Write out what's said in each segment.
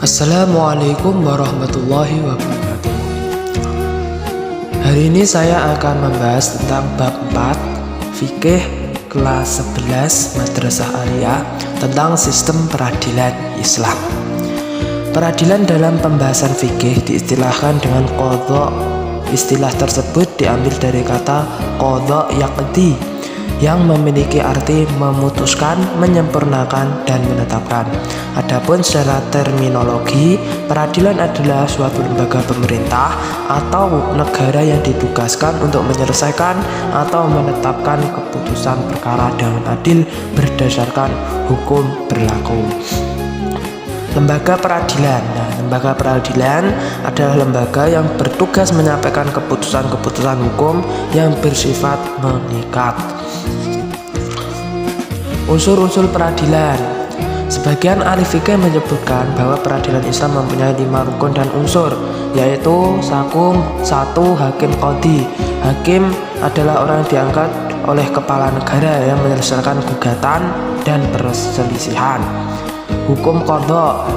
Assalamualaikum warahmatullahi wabarakatuh. Hari ini saya akan membahas tentang bab 4 Fikih kelas 11 Madrasah Aliyah tentang sistem peradilan Islam. Peradilan dalam pembahasan fikih diistilahkan dengan qadha. Istilah tersebut diambil dari kata qadha yaqdi yang memiliki arti memutuskan, menyempurnakan, dan menetapkan. Adapun secara terminologi, peradilan adalah suatu lembaga pemerintah atau negara yang ditugaskan untuk menyelesaikan atau menetapkan keputusan perkara dengan adil berdasarkan hukum berlaku. Lembaga peradilan. Lembaga peradilan adalah lembaga yang bertugas menyampaikan keputusan-keputusan hukum yang bersifat mengikat. Unsur-unsur peradilan. Sebagian ahli fikih menyebutkan bahwa peradilan Islam mempunyai 5 rukun dan unsur, yaitu 1. Hakim qadhi. Hakim adalah orang yang diangkat oleh kepala negara yang menyelesaikan gugatan dan perselisihan. Hukum qadha.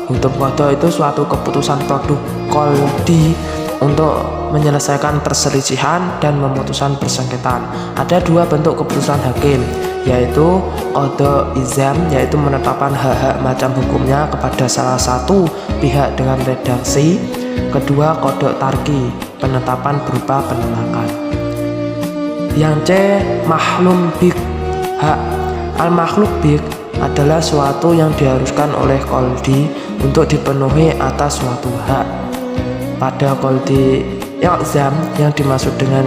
Hukum qadha itu suatu keputusan produk qadhi untuk menyelesaikan perselisihan dan memutuskan persengketaan. Ada 2 bentuk keputusan hakim, yaitu qadha izam, yaitu menetapkan hak-hak macam hukumnya kepada salah satu pihak dengan redaksi. Kedua, qadha tarki, penetapan berupa penolakan. Yang C, mahlum bik, hak. Al-makhluk bik adalah suatu yang diharuskan oleh qadhi untuk dipenuhi atas suatu hak. Pada qadhi i'zam yang dimaksud dengan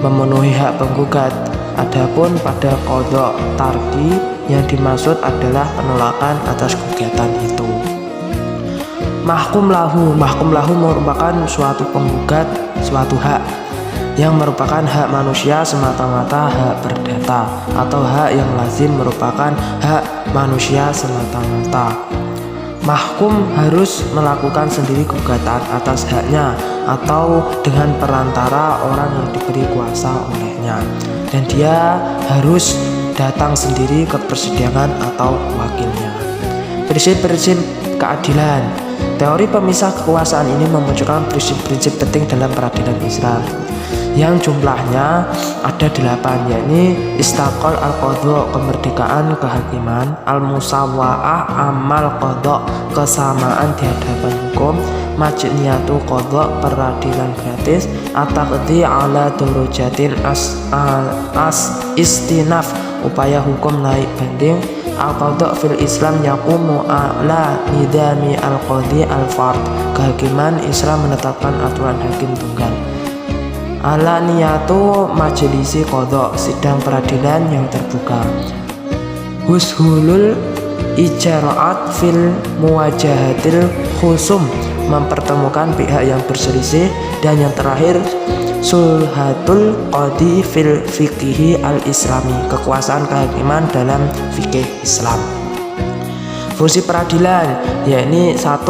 memenuhi hak penggugat. Adapun pada qadha tarki yang dimaksud adalah penolakan atas gugatan itu. Mahkum lahu. Mahkum lahu merupakan suatu penggugat suatu hak yang merupakan hak manusia semata-mata, hak perdata, atau hak yang lazim merupakan hak manusia semata-mata. Mahkum harus melakukan sendiri gugatan atas haknya atau dengan perantara orang yang diberi kuasa olehnya, dan dia harus datang sendiri ke persidangan atau wakilnya. Prinsip-prinsip keadilan. Teori pemisah kekuasaan ini memunculkan prinsip-prinsip penting dalam peradilan Islam, yang jumlahnya ada 8, yakni istaqal al-qadha, kemerdekaan kehakiman, al-musawwa'ah, amal qadha, kesamaan di hadapan hukum, majniyatu qadha, peradilan gratis, at-taqdi ala darajatin istinaf, upaya hukum naik banding. Al-qadha fil Islam yaqumu ala nidami al-qadhi al-fard, kehakiman Islam menetapkan aturan hakim tunggal. Alaniyatu majlisi qadha, sidang peradilan yang terbuka. Hushulul ijra'at fil muwajahatil khusum, mempertemukan pihak yang berselisih. Dan yang terakhir, sulhatul qadhi fil fiqhi al-islami, kekuasaan kehakiman dalam fikih Islam. Fungsi peradilan, yakni 1.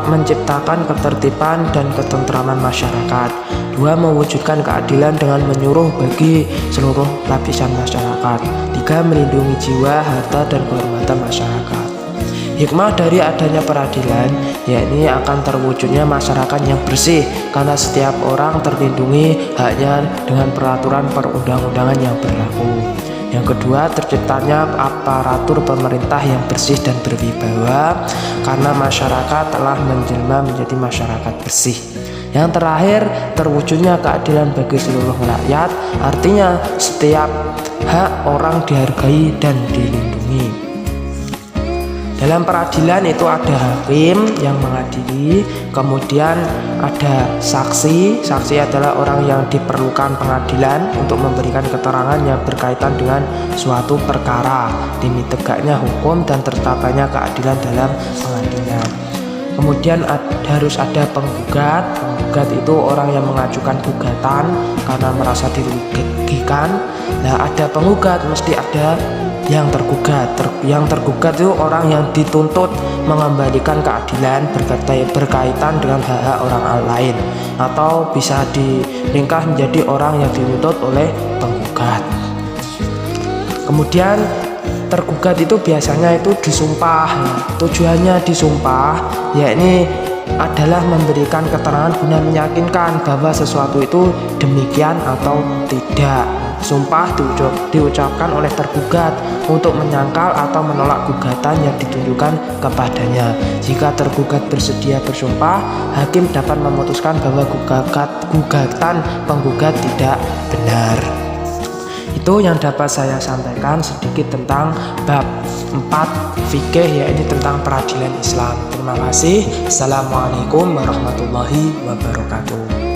Menciptakan ketertiban dan ketentraman masyarakat. 2. Mewujudkan keadilan dengan menyuruh bagi seluruh lapisan masyarakat. 3. Melindungi jiwa, harta, dan kehormatan masyarakat. Hikmah dari adanya peradilan, yakni akan terwujudnya masyarakat yang bersih, karena setiap orang terlindungi haknya dengan peraturan perundang-undangan yang berlaku. Yang kedua, terciptanya aparatur pemerintah yang bersih dan berwibawa, karena masyarakat telah menjelma menjadi masyarakat bersih. Yang terakhir, terwujudnya keadilan bagi seluruh rakyat, artinya setiap hak orang dihargai dan dilindungi. Dalam peradilan itu ada hakim yang mengadili, kemudian ada saksi. Saksi adalah orang yang diperlukan pengadilan untuk memberikan keterangan yang berkaitan dengan suatu perkara demi tegaknya hukum dan tercapainya keadilan dalam pengadilan. Kemudian harus ada penggugat. Penggugat itu orang yang mengajukan gugatan karena merasa dirugikan. Nah, ada penggugat, mesti ada yang tergugat. Yang tergugat itu orang yang dituntut mengembalikan keadilan berkaitan dengan hak-hak orang lain, atau bisa diringkas menjadi orang yang dituntut oleh penggugat. Kemudian tergugat itu biasanya itu disumpah. Tujuannya disumpah yakni adalah memberikan keterangan guna meyakinkan bahwa sesuatu itu demikian atau tidak. Sumpah diucapkan oleh tergugat untuk menyangkal atau menolak gugatan yang ditujukan kepadanya. Jika tergugat bersedia bersumpah, hakim dapat memutuskan bahwa gugatan penggugat tidak benar. Itu yang dapat saya sampaikan sedikit tentang bab 4 fikih, yaitu tentang peradilan Islam. Terima kasih. Assalamualaikum warahmatullahi wabarakatuh.